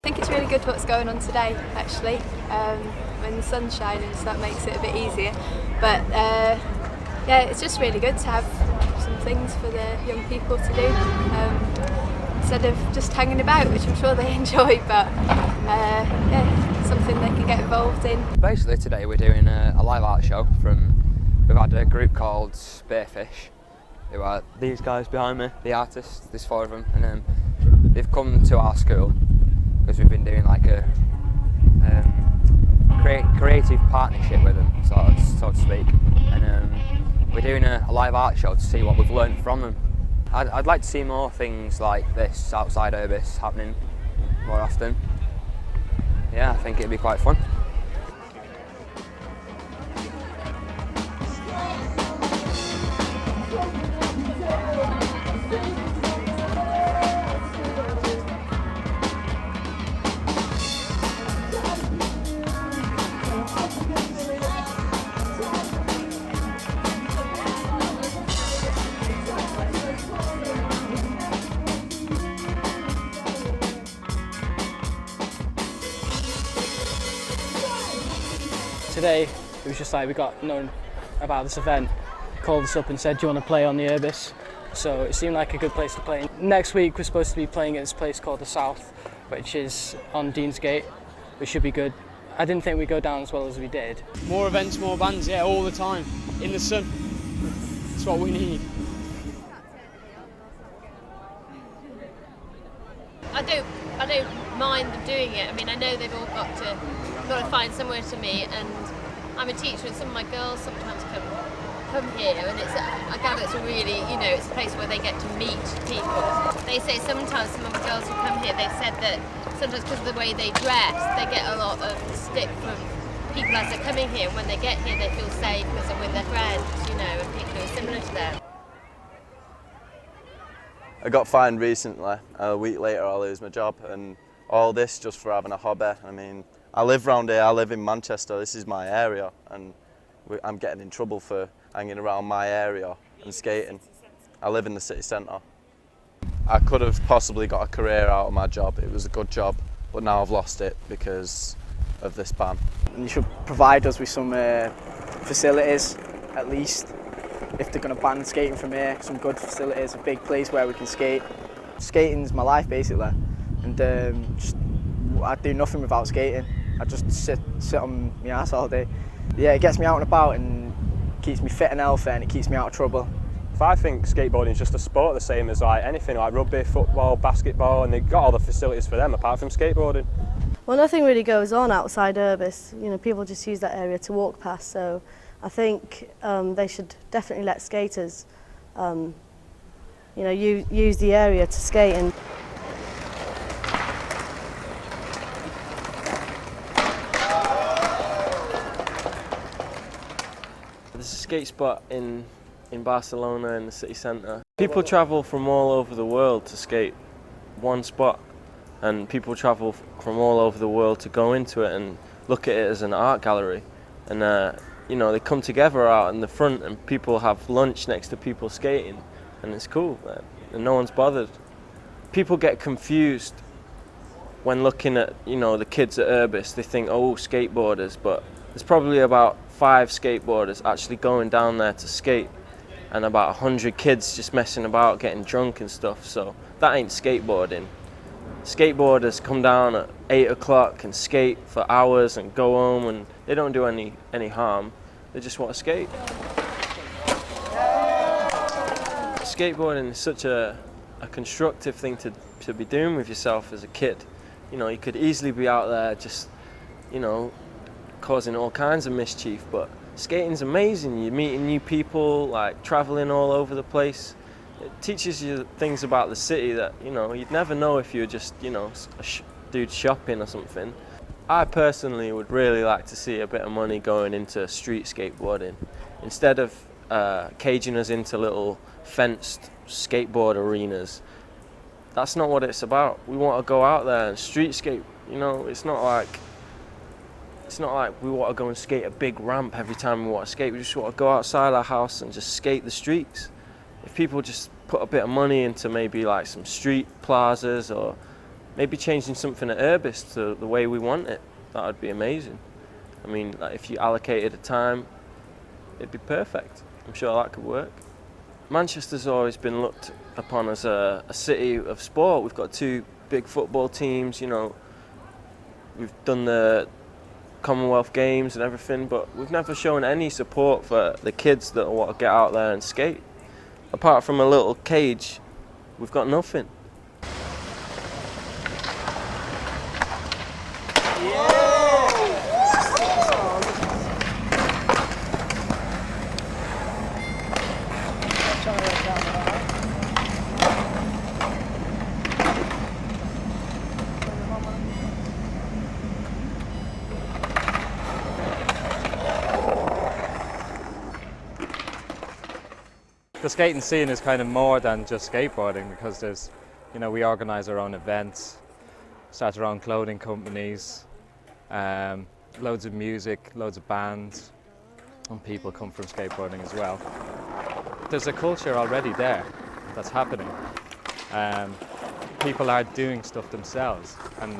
think it's really good what's going on today, actually, when the sun's shining, so that makes it a bit easier. But yeah, it's just really good to have some things for the young people to do, instead of just hanging about, which I'm sure they enjoy, but yeah, something they can get involved in. Basically today we're doing a live art show we've had a group called Spearfish, who are these guys behind me, the artists, there's 4 of them, and they've come to our school because we've been doing like a creative partnership with them, so to speak, and we're doing a live art show to see what we've learned from them. I'd like to see more things like this outside URBIS happening more often. Yeah, I think it'd be quite fun. Today it was just like we got known about this event, called us up and said, do you want to play on the URBIS? So it seemed like a good place to play. Next week we're supposed to be playing at this place called the South, which is on Deansgate, which should be good. I didn't think we'd go down as well as we did. More events, more bands, yeah, all the time, in the sun. That's what we need. I don't mind them doing it. I mean, I know they've all got to find somewhere to meet, and I'm a teacher, and some of my girls sometimes come here, and I gather it's a really, it's a place where they get to meet people. They say sometimes some of the girls who come here, they've said that sometimes because of the way they dress, they get a lot of stick from people as they're coming here. When they get here, they feel safe because they're with their friends, and people who are similar to them. I got fined recently. A week later I lose my job, and all this just for having a hobby. I mean, I live around here, I live in Manchester, this is my area, and I'm getting in trouble for hanging around my area and skating. I live in the city centre. I could have possibly got a career out of my job, it was a good job, but now I've lost it because of this ban. You should provide us with some facilities, at least, if they're going to ban skating from here, some good facilities, a big place where we can skate. Skating's my life basically, and I do nothing without skating. I just sit on my ass all day. Yeah, it gets me out and about and keeps me fit and healthy, and it keeps me out of trouble. I think skateboarding is just a sport the same as like anything, like rugby, football, basketball, and they've got all the facilities for them apart from skateboarding. Well, nothing really goes on outside URBIS. People just use that area to walk past, so I think they should definitely let skaters use the area to skate. And there's a skate spot in Barcelona in the city centre. People travel from all over the world to skate one spot, and people travel from all over the world to go into it and look at it as an art gallery. And they come together out in the front, and people have lunch next to people skating, and it's cool, man. And no one's bothered. People get confused when looking at the kids at URBIS. They think, oh, skateboarders, but there's probably about 5 skateboarders actually going down there to skate, and about 100 kids just messing about, getting drunk and stuff. So that ain't skateboarding. Skateboarders come down at 8 o'clock and skate for hours and go home, and they don't do any harm. They just want to skate. Skateboarding is such a constructive thing to be doing with yourself as a kid. You could easily be out there just, causing all kinds of mischief, but skating's amazing. You're meeting new people, like traveling all over the place. It teaches you things about the city that, you'd never know if you were just, a dude shopping or something. I personally would really like to see a bit of money going into street skateboarding. Instead of caging us into little fenced skateboard arenas, that's not what it's about. We want to go out there and street skate. It's not like we want to go and skate a big ramp every time we want to skate. We just want to go outside our house and just skate the streets. If people just put a bit of money into maybe like some street plazas or maybe changing something at URBIS to the way we want it. That would be amazing. I mean, like if you allocated a time, it'd be perfect. I'm sure that could work. Manchester's always been looked upon as a city of sport. We've got 2 big football teams, you know. We've done the Commonwealth Games and everything, but we've never shown any support for the kids that want to get out there and skate. Apart from a little cage, we've got nothing. The skating scene is kind of more than just skateboarding, because there's, you know, we organise our own events, start our own clothing companies, loads of music, loads of bands, and people come from skateboarding as well. There's a culture already there that's happening. People are doing stuff themselves, and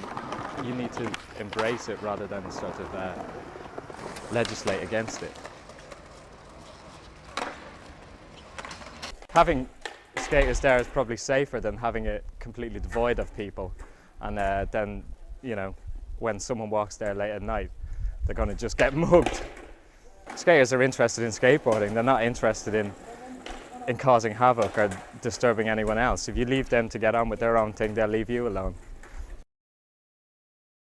you need to embrace it rather than sort of legislate against it. Having skaters there is probably safer than having it completely devoid of people, and then, you know, when someone walks there late at night, they're going to just get mugged. Skaters are interested in skateboarding. They're not interested in causing havoc or disturbing anyone else. If you leave them to get on with their own thing, they'll leave you alone.